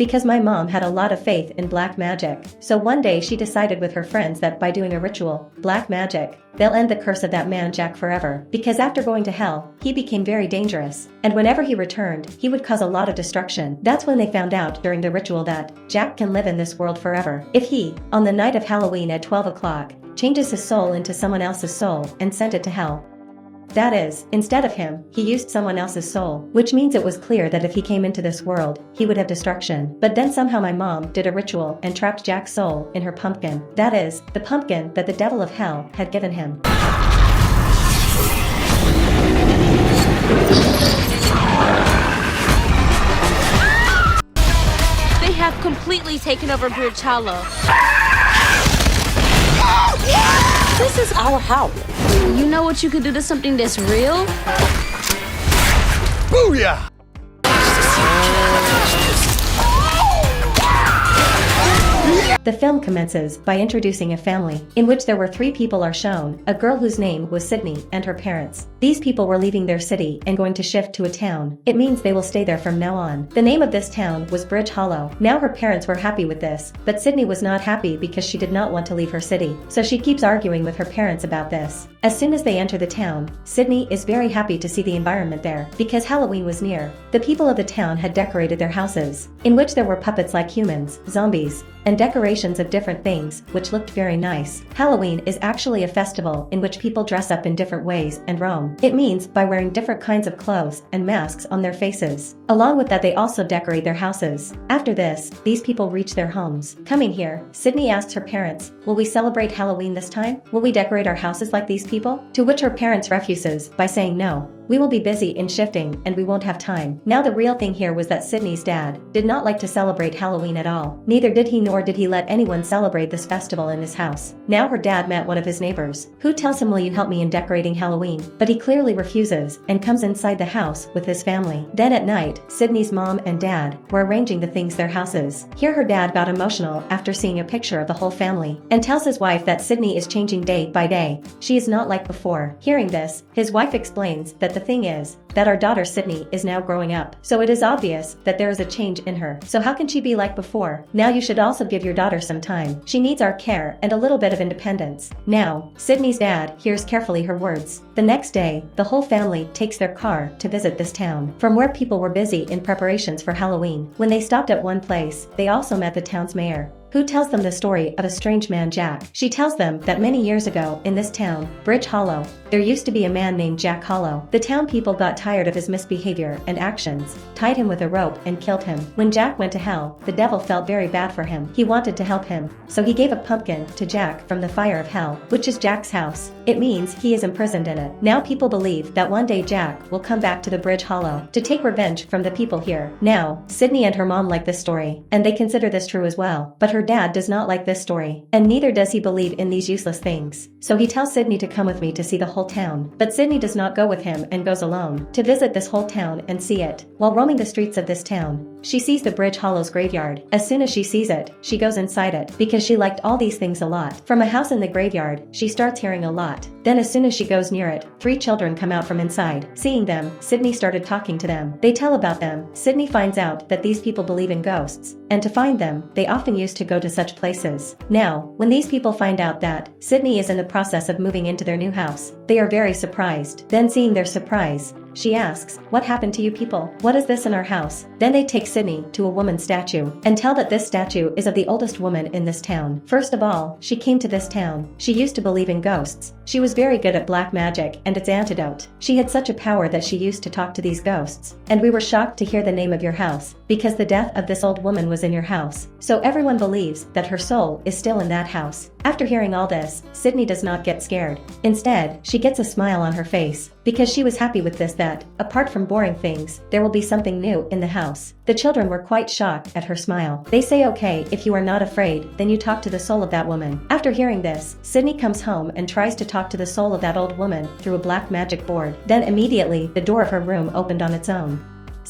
because my mom had a lot of faith in black magic. So one day she decided with her friends that by doing a ritual, black magic, they'll end the curse of that man Jack forever. Because after going to hell, he became very dangerous. And whenever he returned, he would cause a lot of destruction. That's when they found out during the ritual that Jack can live in this world forever if he, on the night of Halloween at 12 o'clock, changes his soul into someone else's soul and sent it to hell. That is, instead of him, he used someone else's soul, which means it was clear that if he came into this world, he would have destruction. But then somehow my mom did a ritual and trapped Jack's soul in her pumpkin. That is, the pumpkin that the devil of hell had given him. They have completely taken over Bridge Hollow. This is our house. You know what you could do to something that's real? Booyah! The film commences by introducing a family, in which there were 3 people are shown, a girl whose name was Sydney and her parents. These people were leaving their city and going to shift to a town. It means they will stay there from now on. The name of this town was Bridge Hollow. Now her parents were happy with this, but Sydney was not happy because she did not want to leave her city. So she keeps arguing with her parents about this. As soon as they enter the town, Sydney is very happy to see the environment there, because Halloween was near. The people of the town had decorated their houses, in which there were puppets like humans, zombies, and decorations of different things, which looked very nice. Halloween is actually a festival in which people dress up in different ways and roam. It means by wearing different kinds of clothes and masks on their faces. Along with that, they also decorate their houses. After this, these people reach their homes. Coming here, Sydney asks her parents, "Will we celebrate Halloween this time? Will we decorate our houses like these people?" To which her parents refuses by saying no. We will be busy in shifting and we won't have time. Now the real thing here was that Sydney's dad did not like to celebrate Halloween at all. Neither did he, nor did he let anyone celebrate this festival in his house. Now her dad met one of his neighbors, who tells him, "Will you help me in decorating Halloween?" But he clearly refuses and comes inside the house with his family. Then at night, Sydney's mom and dad were arranging the things their houses. Here her dad got emotional after seeing a picture of the whole family and tells his wife that Sydney is changing day by day. She is not like before. Hearing this, his wife explains that the thing is that our daughter Sydney is now growing up, so it is obvious that there is a change in her. So how can she be like before? Now you should also give your daughter some time. She needs our care and a little bit of independence. Now, Sydney's dad hears carefully her words. The next day, the whole family takes their car to visit this town, from where people were busy in preparations for Halloween. When they stopped at one place, they also met the town's mayor, who tells them the story of a strange man Jack. She tells them that many years ago in this town, Bridge Hollow, there used to be a man named Jack Hollow. The town people got tired of his misbehavior and actions, tied him with a rope and killed him. When Jack went to hell, the devil felt very bad for him. He wanted to help him, so he gave a pumpkin to Jack from the fire of hell, which is Jack's house. It means he is imprisoned in it. Now people believe that one day Jack will come back to the Bridge Hollow to take revenge from the people here. Now, Sydney and her mom like this story, and they consider this true as well. But her dad does not like this story, and neither does he believe in these useless things. So he tells Sydney to come with me to see the whole town. But Sydney does not go with him and goes alone to visit this whole town and see it. While roaming the streets of this town, she sees the Bridge Hollow's graveyard. As soon as she sees it, she goes inside it because she liked all these things a lot. From a house in the graveyard, she starts hearing a lot. Then as soon as she goes near it, 3 children come out from inside. Seeing them, Sydney started talking to them. They tell about them. Sydney finds out that these people believe in ghosts, and to find them, they often used to go to such places. Now, when these people find out that Sydney is in the process of moving into their new house, they are very surprised. Then seeing their surprise, she asks, "What happened to you people? What is this in our house?" Then they take Sydney to a woman's statue and tell that this statue is of the oldest woman in this town. First of all, she came to this town. She used to believe in ghosts. She was very good at black magic and its antidote. She had such a power that she used to talk to these ghosts. And we were shocked to hear the name of your house, because the death of this old woman was in your house. So everyone believes that her soul is still in that house. After hearing all this, Sydney does not get scared. Instead, she gets a smile on her face, because she was happy with this that, apart from boring things, there will be something new in the house. The children were quite shocked at her smile. They say, "Okay, if you are not afraid, then you talk to the soul of that woman." After hearing this, Sydney comes home and tries to talk to the soul of that old woman through a black magic board. Then immediately, the door of her room opened on its own.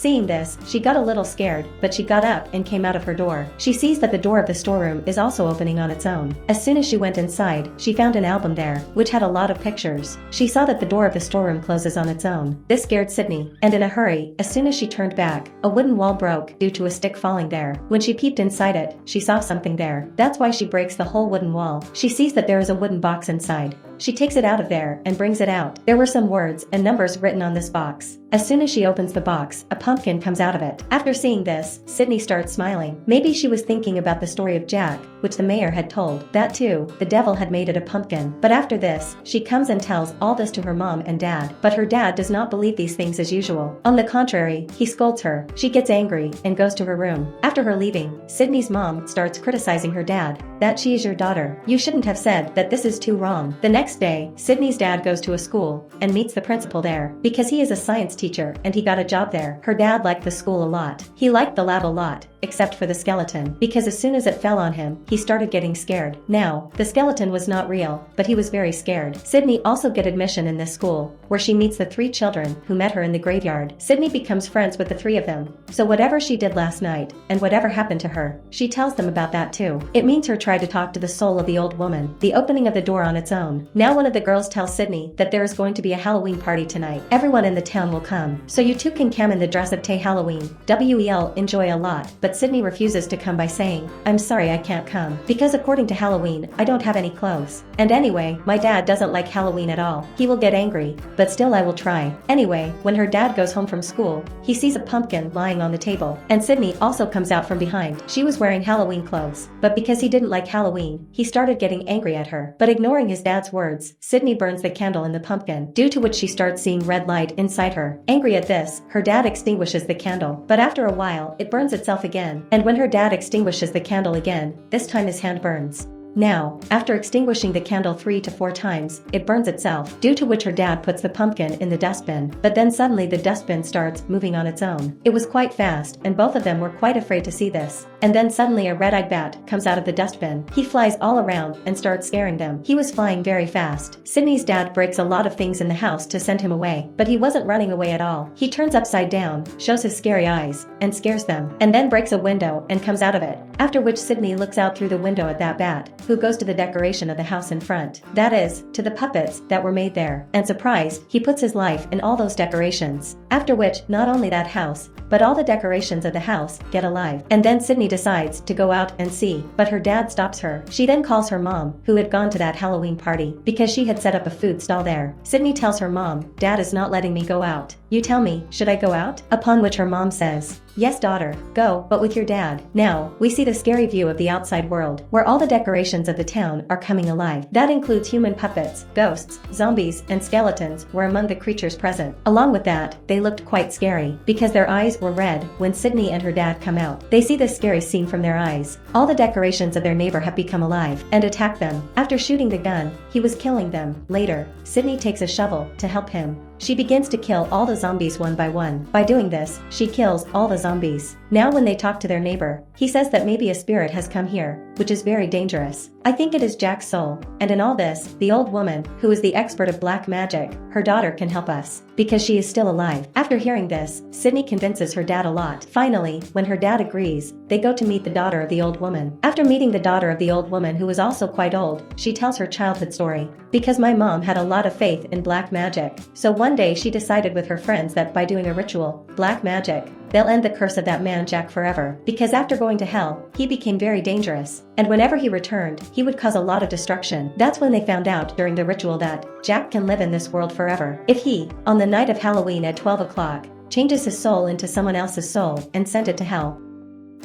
Seeing this, she got a little scared, but she got up and came out of her door. She sees that the door of the storeroom is also opening on its own. As soon as she went inside, she found an album there, which had a lot of pictures. She saw that the door of the storeroom closes on its own. This scared Sydney, and in a hurry, as soon as she turned back, a wooden wall broke due to a stick falling there. When she peeped inside it, she saw something there. That's why she breaks the whole wooden wall. She sees that there is a wooden box inside. She takes it out of there and brings it out. There were some words and numbers written on this box. As soon as she opens the box, a pumpkin comes out of it. After seeing this, Sydney starts smiling. Maybe she was thinking about the story of Jack, which the mayor had told. That too, the devil had made it a pumpkin. But after this, she comes and tells all this to her mom and dad. But her dad does not believe these things as usual. On the contrary, he scolds her. She gets angry and goes to her room. After her leaving, Sydney's mom starts criticizing her dad. That she is your daughter. You shouldn't have said that this is too wrong. The next day, Sydney's dad goes to a school and meets the principal there because he is a science teacher and he got a job there. Her dad liked the school a lot. He liked the lab a lot, except for the skeleton, because as soon as it fell on him, he started getting scared. Now, the skeleton was not real, but he was very scared. Sydney also get admission in this school, where she meets the 3 children who met her in the graveyard. Sydney becomes friends with the 3 of them. So whatever she did last night, and whatever happened to her, she tells them about that too. It means her try to talk to the soul of the old woman. The opening of the door on its own. Now one of the girls tells Sydney that there is going to be a Halloween party tonight. Everyone in the town will come. So you two can come in the dress of Tay Halloween. WEL enjoy a lot, but Sydney refuses to come by saying, I'm sorry I can't come, because according to Halloween, I don't have any clothes. And anyway, my dad doesn't like Halloween at all. He will get angry, but still I will try. Anyway, when her dad goes home from school, he sees a pumpkin lying on the table, and Sydney also comes out from behind. She was wearing Halloween clothes, but because he didn't like Halloween, he started getting angry at her. But ignoring his dad's words, Sydney burns the candle in the pumpkin, due to which she starts seeing red light inside her. Angry at this, her dad extinguishes the candle, but after a while, it burns itself again, and when her dad extinguishes the candle again, this time his hand burns. Now, after extinguishing the candle 3 to 4 times, it burns itself, due to which her dad puts the pumpkin in the dustbin, but then suddenly the dustbin starts moving on its own. It was quite fast, and both of them were quite afraid to see this. And then suddenly a red-eyed bat comes out of the dustbin. He flies all around and starts scaring them. He was flying very fast. Sydney's dad breaks a lot of things in the house to send him away, but he wasn't running away at all. He turns upside down, shows his scary eyes, and scares them, and then breaks a window and comes out of it. After which Sydney looks out through the window at that bat, who goes to the decoration of the house in front. That is, to the puppets that were made there. And surprised, he puts his life in all those decorations. After which, not only that house, but all the decorations of the house get alive. And then Sydney decides to go out and see, but her dad stops her. She then calls her mom, who had gone to that Halloween party, because she had set up a food stall there. Sydney tells her mom, Dad is not letting me go out. You tell me, should I go out? Upon which her mom says, yes daughter, go, but with your dad. Now, we see the scary view of the outside world, where all the decorations of the town are coming alive. That includes human puppets, ghosts, zombies, and skeletons were among the creatures present. Along with that, they looked quite scary, because their eyes were red when Sydney and her dad come out. They see this scary scene from their eyes. All the decorations of their neighbor have become alive, and attack them. After shooting the gun, he was killing them. Later, Sydney takes a shovel to help him. She begins to kill all the zombies one by one. By doing this, she kills all the zombies. Now when they talk to their neighbor, he says that maybe a spirit has come here, which is very dangerous. I think it is Jack's soul. And in all this, the old woman, who is the expert of black magic, her daughter can help us, because she is still alive. After hearing this, Sydney convinces her dad a lot. Finally, when her dad agrees, they go to meet the daughter of the old woman. After meeting the daughter of the old woman who was also quite old, she tells her childhood story. Because my mom had a lot of faith in black magic, so one day she decided with her friends that by doing a ritual, black magic, they'll end the curse of that man Jack forever. Because after going to hell, he became very dangerous. And whenever he returned, he would cause a lot of destruction. That's when they found out during the ritual that Jack can live in this world forever. If he, on the night of Halloween at 12 o'clock, changes his soul into someone else's soul and sent it to hell.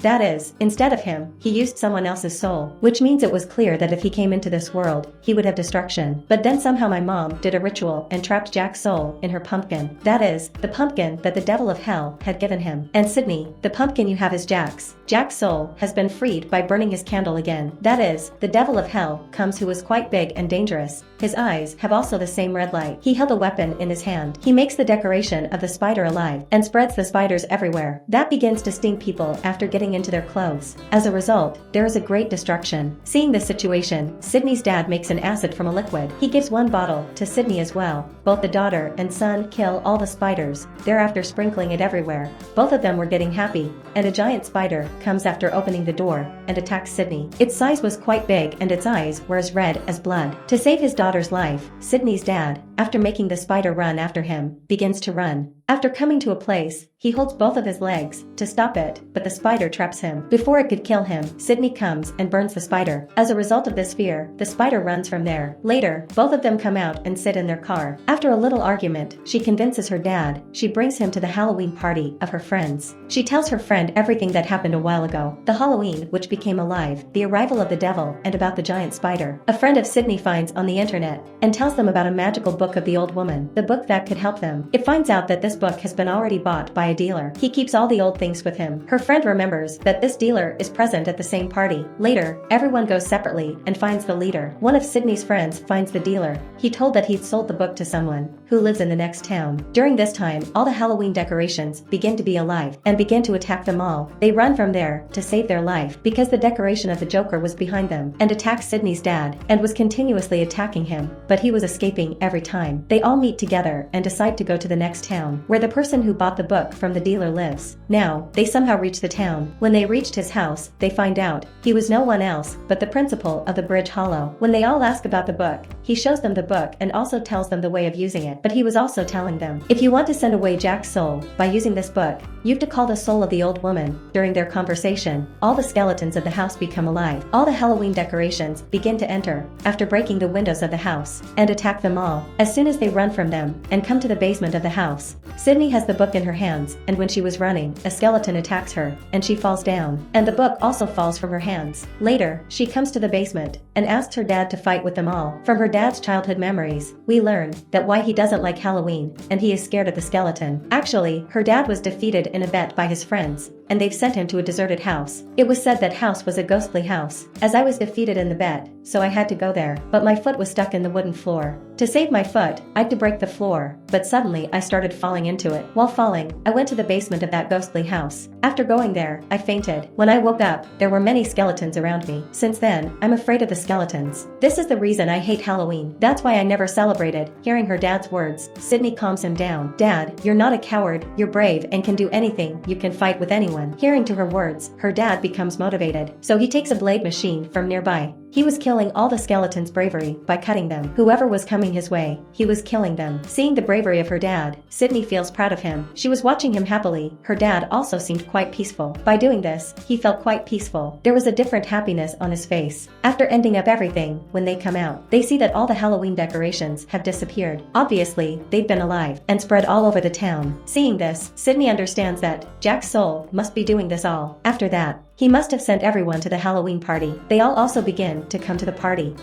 That is, instead of him, he used someone else's soul, which means it was clear that if he came into this world, he would have destruction. But then somehow my mom did a ritual and trapped Jack's soul in her pumpkin. That is, the pumpkin that the devil of hell had given him. And Sydney, the pumpkin you have is Jack's. Jack's soul has been freed by burning his candle again. That is, the devil of hell comes who is quite big and dangerous. His eyes have also the same red light. He held a weapon in his hand. He makes the decoration of the spider alive and spreads the spiders everywhere. That begins to sting people after getting getting into their clothes. As a result, there is a great destruction. Seeing this situation, Sydney's dad makes an acid from a liquid. He gives one bottle to Sydney as well. Both the daughter and son kill all the spiders, thereafter sprinkling it everywhere. Both of them were getting happy, and a giant spider comes after opening the door and attacks Sydney. Its size was quite big and its eyes were as red as blood. To save his daughter's life, Sydney's dad, after making the spider run after him, begins to run. After coming to a place, he holds both of his legs to stop it, but the spider traps him. Before it could kill him, Sydney comes and burns the spider. As a result of this fear, the spider runs from there. Later, both of them come out and sit in their car. After a little argument, she convinces her dad. She brings him to the Halloween party of her friends. She tells her friend everything that happened a while ago, the Halloween which became alive, the arrival of the devil, and about the giant spider. A friend of Sydney finds on the internet and tells them about a magical book of the old woman, the book that could help them. It finds out that this book has been already bought by a dealer. He keeps all the old things with him. Her friend remembers that this dealer is present at the same party. Later, everyone goes separately and finds the leader. One of Sydney's friends finds the dealer. He told that he'd sold the book to someone who lives in the next town. During this time, all the Halloween decorations begin to be alive and begin to attack them all. They run from there to save their life because the decoration of the Joker was behind them and attacked Sydney's dad and was continuously attacking him, but he was escaping every time. They all meet together and decide to go to the next town where the person who bought the book from the dealer lives. Now, they somehow reach the town. When they reached his house, they find out he was no one else but the principal of the Bridge Hollow. When they all ask about the book, he shows them the book and also tells them the way of using it. But he was also telling them, if you want to send away Jack's soul by using this book, you have to call the soul of the old woman. During their conversation, all the skeletons of the house become alive. All the Halloween decorations begin to enter after breaking the windows of the house and attack them all. As soon as they run from them and come to the basement of the house, Sydney has the book in her hands, and when she was running, a skeleton attacks her, and she falls down, and the book also falls from her hands. Later, she comes to the basement and asks her dad to fight with them all. From her dad's childhood memories, we learn that why he doesn't like Halloween, and he is scared of the skeleton. Actually, her dad was defeated in a bet by his friends, and they've sent him to a deserted house. It was said that house was a ghostly house. As I was defeated in the bet, so I had to go there, but my foot was stuck in the wooden floor. To save my foot, I had to break the floor, but suddenly I started falling into it. While falling, I went to the basement of that ghostly house. After going there, I fainted. When I woke up, there were many skeletons around me. Since then, I'm afraid of the skeletons. This is the reason I hate Halloween. That's why I never celebrated. Hearing her dad's words, Sydney calms him down. Dad, you're not a coward, you're brave and can do anything. You can fight with anyone. Hearing to her words, her dad becomes motivated. So he takes a blade machine from nearby. He was killing all the skeletons' bravery by cutting them. Whoever was coming his way, he was killing them. Seeing the bravery of her dad, Sydney feels proud of him. She was watching him happily. Her dad also seemed quite peaceful. By doing this, he felt quite peaceful. There was a different happiness on his face. After ending up everything, when they come out, they see that all the Halloween decorations have disappeared. Obviously, they've been alive and spread all over the town. Seeing this, Sydney understands that Jack's soul must be doing this all. After that, he must have sent everyone to the Halloween party. They all also begin to come to the party.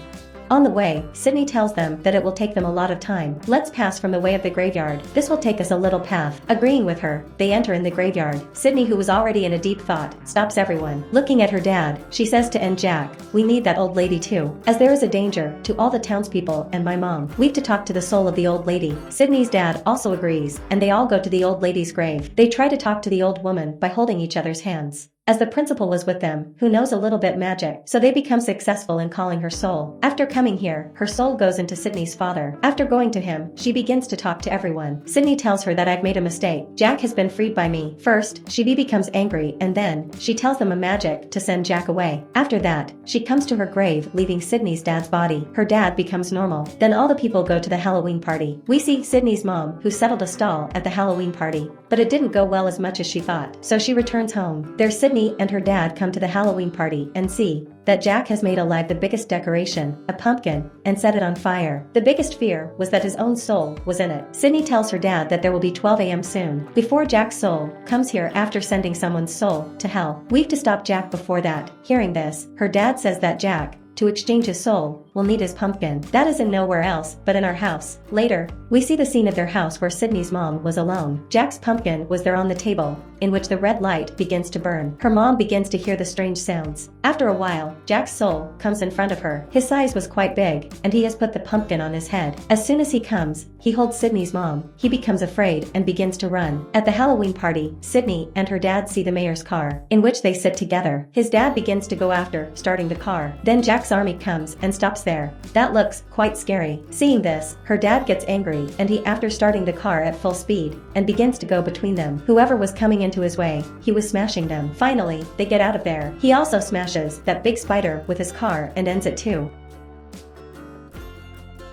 On the way, Sydney tells them that it will take them a lot of time. Let's pass from the way of the graveyard. This will take us a little path. Agreeing with her, they enter in the graveyard. Sydney, who was already in a deep thought, stops everyone. Looking at her dad, she says to end Jack, we need that old lady too, as there is a danger to all the townspeople and my mom. We've to talk to the soul of the old lady. Sydney's dad also agrees, and they all go to the old lady's grave. They try to talk to the old woman by holding each other's hands. As the principal was with them, who knows a little bit magic, so they become successful in calling her soul. After coming here, her soul goes into Sydney's father. After going to him, she begins to talk to everyone. Sydney tells her that I've made a mistake. Jack has been freed by me. First, she becomes angry and then, she tells them a magic to send Jack away. After that, she comes to her grave leaving Sydney's dad's body. Her dad becomes normal. Then all the people go to the Halloween party. We see Sydney's mom who settled a stall at the Halloween party, but it didn't go well as much as she thought, so she returns home. There's Sydney and her dad come to the Halloween party and see that Jack has made alive the biggest decoration, a pumpkin, and set it on fire. The biggest fear was that his own soul was in it. Sydney tells her dad that there will be 12 a.m. soon, before Jack's soul comes here after sending someone's soul to hell. We've to stop Jack before that. Hearing this, her dad says that Jack, to exchange his soul, will need his pumpkin. That isn't nowhere else but in our house. Later, we see the scene of their house where Sydney's mom was alone. Jack's pumpkin was there on the table, in which the red light begins to burn. Her mom begins to hear the strange sounds. After a while, Jack's soul comes in front of her. His size was quite big, and he has put the pumpkin on his head. As soon as he comes, he holds Sydney's mom. He becomes afraid and begins to run. At the Halloween party, Sydney and her dad see the mayor's car, in which they sit together. His dad begins to go after, starting the car. Then Jack's army comes and stops there. That looks quite scary. Seeing this, her dad gets angry, and he, after starting the car at full speed, and begins to go between them. Whoever was coming into his way, he was smashing them. Finally, they get out of there. He also smashes that big spider with his car and ends it too.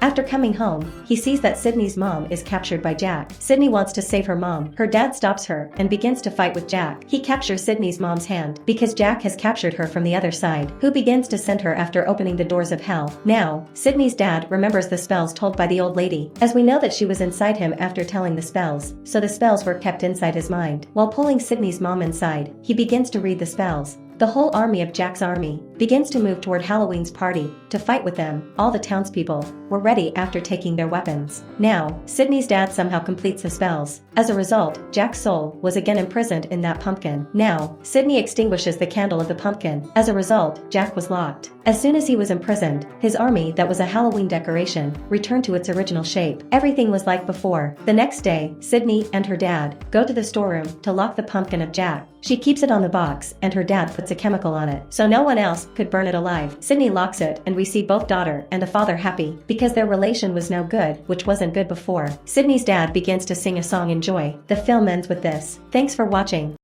After coming home, he sees that Sydney's mom is captured by Jack. Sydney wants to save her mom. Her dad stops her and begins to fight with Jack. He captures Sydney's mom's hand because Jack has captured her from the other side, who begins to send her after opening the doors of hell. Now, Sydney's dad remembers the spells told by the old lady, as we know that she was inside him after telling the spells, so the spells were kept inside his mind. While pulling Sydney's mom inside, he begins to read the spells. The whole army of Jack's army begins to move toward Halloween's party to fight with them. All the townspeople were ready after taking their weapons. Now, Sydney's dad somehow completes the spells. As a result, Jack's soul was again imprisoned in that pumpkin. Now, Sydney extinguishes the candle of the pumpkin. As a result, Jack was locked. As soon as he was imprisoned, his army that was a Halloween decoration returned to its original shape. Everything was like before. The next day, Sydney and her dad go to the storeroom to lock the pumpkin of Jack. She keeps it on the box, and her dad puts a chemical on it, so no one else could burn it alive. Sydney locks it, and we see both daughter and the father happy, because their relation was now good, which wasn't good before. Sydney's dad begins to sing a song in joy. The film ends with this. Thanks for watching.